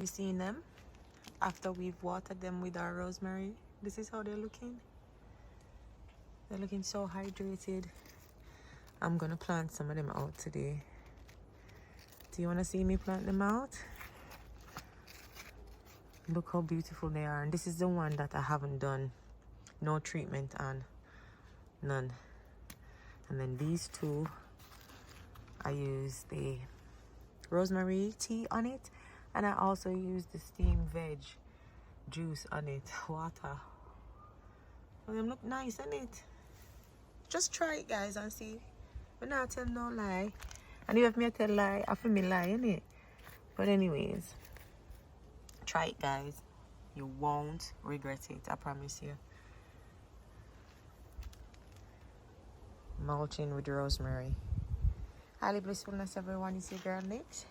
You seen them after we've watered them with our rosemary? This is how they're looking. They're looking so hydrated. I'm gonna plant some of them out today. Do you want to see me plant them out? Look how beautiful they are. And this is the one that I haven't done no treatment on. None. And then these two, I use the rosemary tea on it, and I also use the steamed veg juice on it, water. So them look nice, innit? Just try it, guys, and see. But not tell no lie. And if me tell lie, I feel me lie, innit? But anyways, try it, guys. You won't regret it, I promise you. Mulching with rosemary. Highly blissfulness, everyone. Is your girl Nix,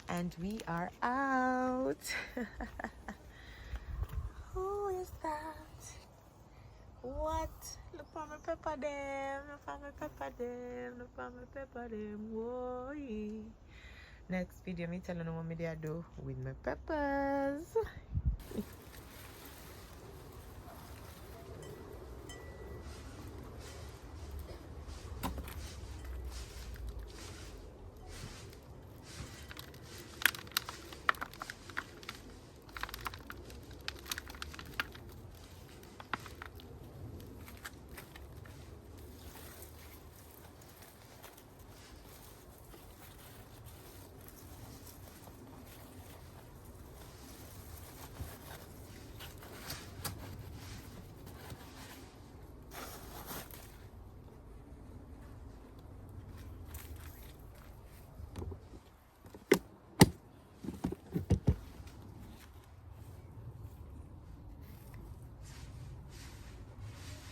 and we are out. Who is that? What? Look for my pepper them. Look for my pepper them. Look for my pepper them. Whoa. Next video, me telling you what me there do with my peppers.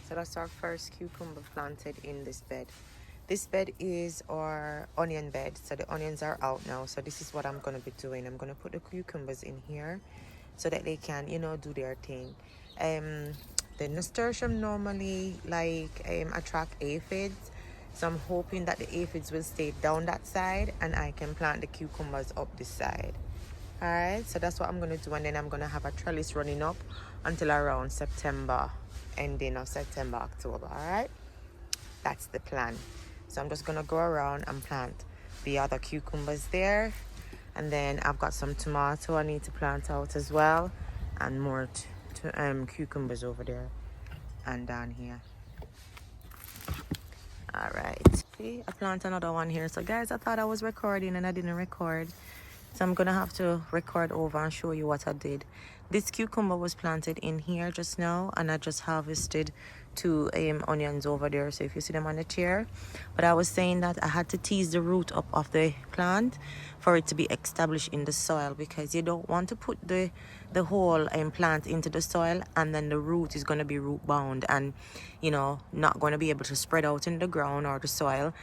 So that's our first cucumber planted in this bed. This bed is our onion bed. So the onions are out now. So this is what I'm going to be doing. I'm going to put the cucumbers in here so that they can, you know, do their thing. The nasturtium normally attract aphids. So I'm hoping that the aphids will stay down that side and I can plant the cucumbers up this side. Alright, so that's what I'm going to do. And then I'm going to have a trellis running up until around September. Ending of September, October. Alright, that's the plan. So I'm just gonna go around and plant the other cucumbers there, and then I've got some tomato I need to plant out as well, and more cucumbers over there and down here. Alright, see, I plant another one here. So guys, I thought I was recording and I didn't record, so I'm gonna have to record over and show you what I did. This cucumber was planted in here just now, and I just harvested two onions over there. So if you see them on the chair, but I was saying that I had to tease the root up of the plant for it to be established in the soil, because you don't want to put the whole plant into the soil and then the root is going to be root bound and, you know, not going to be able to spread out in the ground or the soil,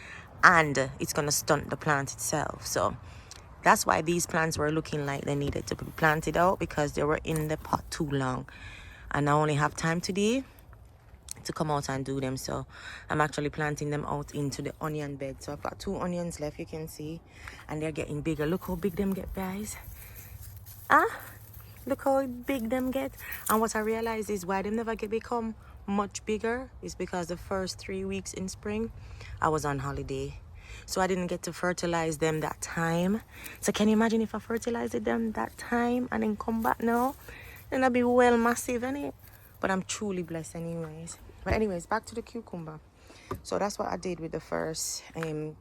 and it's going to stunt the plant itself. So that's why these plants were looking like they needed to be planted out, because they were in the pot too long. And I only have time today to come out and do them. So I'm actually planting them out into the onion bed. So I've got 2 onions left, you can see. And they're getting bigger. Look how big them get, guys. Look how big them get. And what I realized is why they never become much bigger is because the first 3 weeks in spring, I was on holiday. So I didn't get to fertilize them that time. So can you imagine if I fertilized them that time and then come back now? Then I'd be well massive, innit? But I'm truly blessed anyways. But anyways, back to the cucumber. So that's what I did with the first 2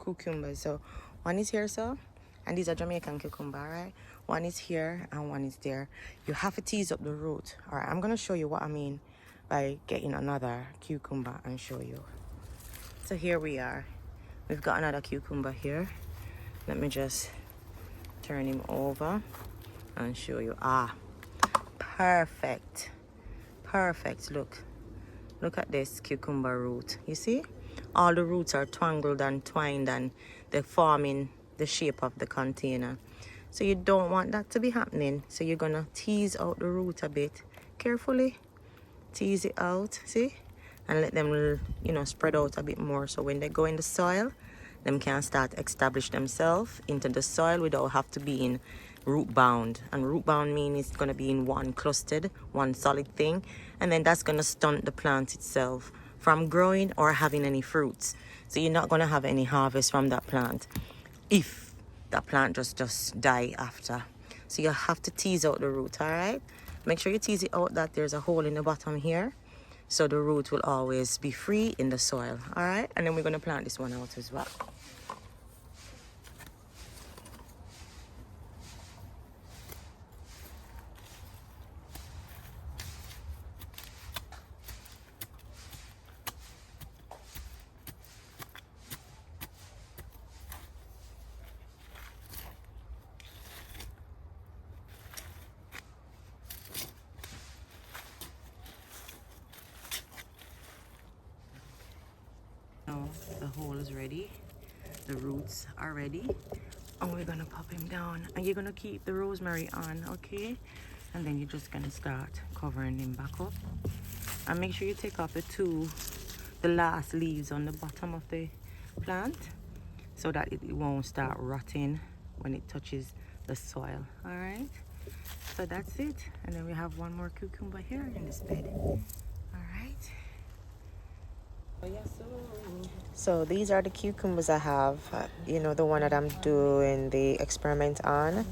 cucumbers. So one is here, so, and these are Jamaican cucumber, right? One is here and one is there. You have to tease up the root. All right, I'm going to show you what I mean by getting another cucumber and show you. So here we are. We've got another cucumber here. Let me just turn him over and show you. Perfect. Perfect. Look at this cucumber root. You see? All the roots are tangled and twined and they're forming the shape of the container. So you don't want that to be happening. So you're gonna tease out the root a bit carefully. Tease it out, see? And let them, you know, spread out a bit more. So when they go in the soil, them can start establish themselves into the soil without have to be in root bound, and root bound means it's going to be in one clustered, one solid thing, and then that's going to stunt the plant itself from growing or having any fruits. So you're not going to have any harvest from that plant if that plant just die after. So you have to tease out the root. All right, make sure you tease it out that there's a hole in the bottom here, so the root will always be free in the soil. All right, and then we're going to plant this one out as well. Now the hole is ready, the roots are ready, and we're gonna pop him down, and you're gonna keep the rosemary on, okay? And then you're just gonna start covering him back up, and make sure you take off the last leaves on the bottom of the plant so that it won't start rotting when it touches the soil. All right, so that's it. And then we have one more cucumber here in this bed. All right. So these are the cucumbers I have, you know, the one that I'm doing the experiment on.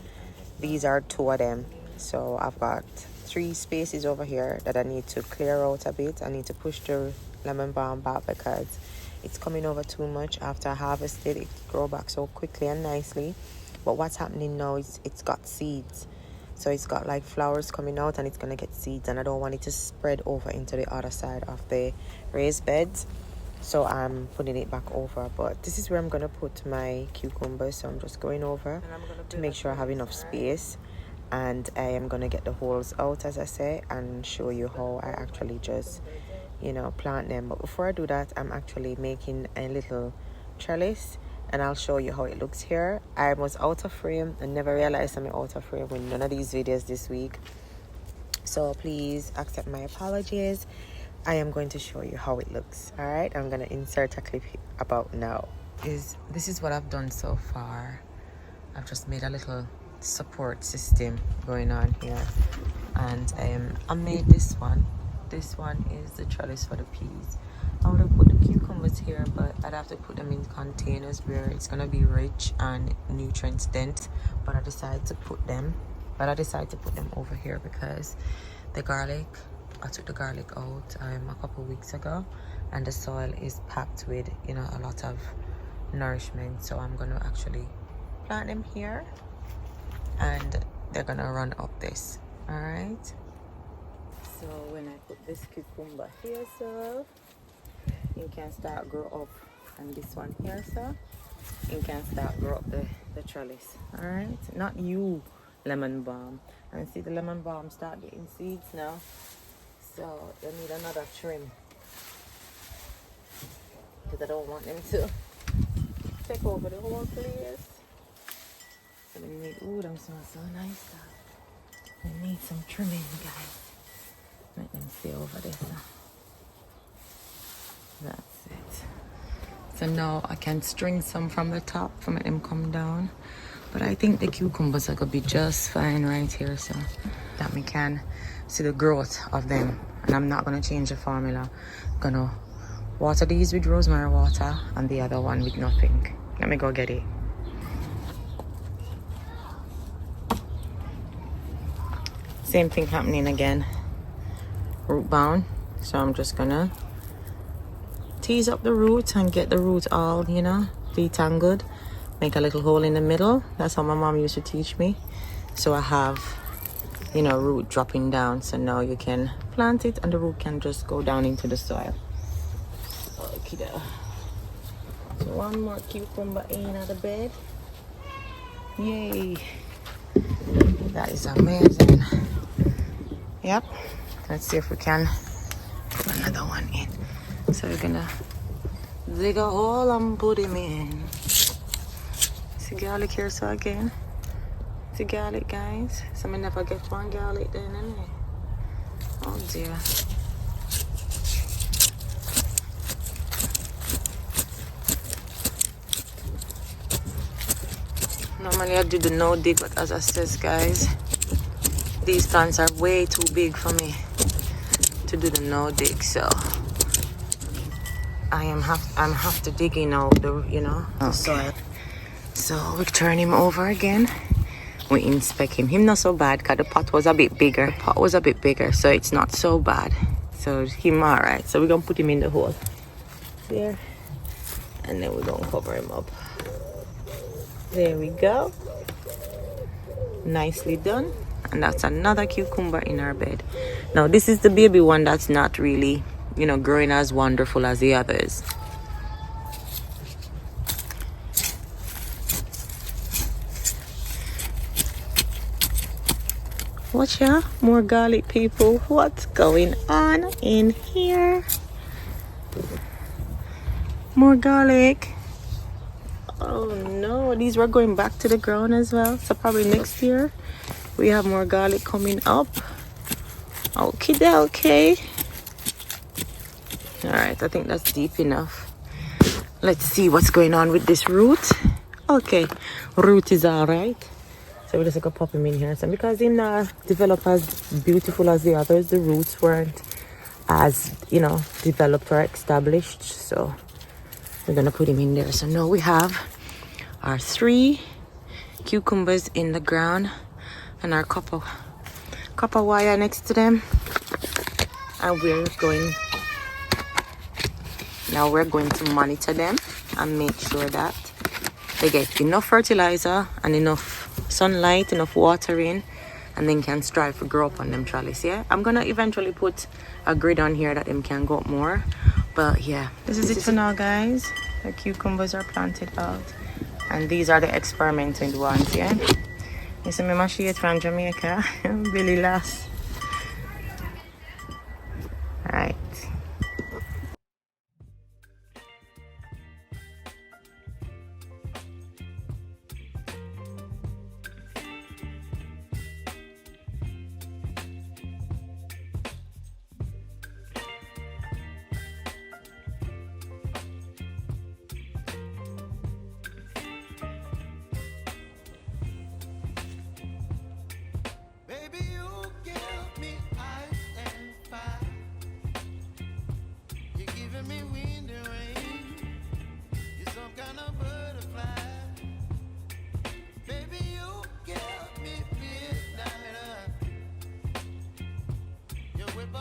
These are 2 of them. So I've got 3 spaces over here that I need to clear out a bit. I need to push the lemon balm back because it's coming over too much. After I harvested it, grow back so quickly and nicely. But what's happening now is it's got seeds. So it's got like flowers coming out and it's gonna get seeds, and I don't want it to spread over into the other side of the raised beds. So I'm putting it back over, but this is where I'm gonna put my cucumbers. So I'm just going over to make sure I have enough space, and I am gonna get the holes out, as I say, and show you how I actually just, you know, plant them. But before I do that, I'm actually making a little trellis, and I'll show you how it looks here. I was out of frame and never realized I'm out of frame with none of these videos this week, so please accept my apologies. I am going to show you how it looks. All right, I'm gonna insert a clip about now. This is what I've done so far. I've just made a little support system going on here, and I made this one. This one is the trellis for the peas. I would have put the cucumbers here, but I'd have to put them in containers where it's gonna be rich and nutrients dense. But I decided to put them over here because the garlic, I took the garlic out a couple weeks ago, and the soil is packed with, you know, a lot of nourishment. So I'm gonna actually plant them here, and they're gonna run up this. All right. So when I put this cucumber here, so you can start grow up, and this one here, so you can start grow up the trellis. All right, not you, lemon balm. And see the lemon balm start getting seeds now, so you need another trim because I don't want them to take over the whole place. So we need, ooh, them smell so nice though. We need some trimming, guys. Let them stay over there now. That's it. So now I can string some from the top from them come down. But I think the cucumbers are gonna be just fine right here, so that we can see the growth of them. And I'm not gonna change the formula. I'm gonna water these with rosemary water and the other one with nothing. Let me go get it. Same thing happening again. Root bound. So I'm just gonna tease up the roots and get the roots all, you know, detangled. Make a little hole in the middle. That's how my mom used to teach me. So I have, you know, root dropping down. So now you can plant it and the root can just go down into the soil. Okay, so one more cucumber in at the bed. Yay. That is amazing. Yep. Let's see if we can put another one in. So we're gonna dig a hole and put him in. See garlic here, so again. See garlic, guys. So I never get one garlic then, innit? Oh dear. Normally I do the no dig, but as I says, guys, these plants are way too big for me to do the no dig, so I'm have to dig in out the the soil. So we turn him over again. We inspect him. Him not so bad because the pot was a bit bigger. The pot was a bit bigger, so it's not so bad. So him alright. So we're gonna put him in the hole there, and then we're gonna cover him up. There we go. Nicely done. And that's another cucumber in our bed. Now this is the baby one that's not really, growing as wonderful as the others. Watch out, more garlic, people. What's going on in here? More garlic. Oh no, these were going back to the ground as well. So probably next year we have more garlic coming up. Okay. All right, I think that's deep enough. Let's see what's going on with this root. Okay, root is all right. So we're just gonna pop him in here. So because he's not developed as beautiful as the others, the roots weren't as, developed or established. So we're gonna put him in there. So now we have our 3 cucumbers in the ground and our copper wire next to them. And we're going to monitor them and make sure that they get enough fertilizer and enough sunlight, enough watering, and then can strive to grow up on them trellis. Yeah, I'm gonna eventually put a grid on here that them can go up more, but yeah, this is it for now, guys. The cucumbers are planted out, and these are the experimental ones. Yeah, you see me machine from Jamaica. Billy Lass. All right.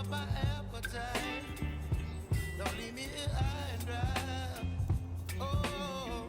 My appetite, don't leave me high and dry. Oh.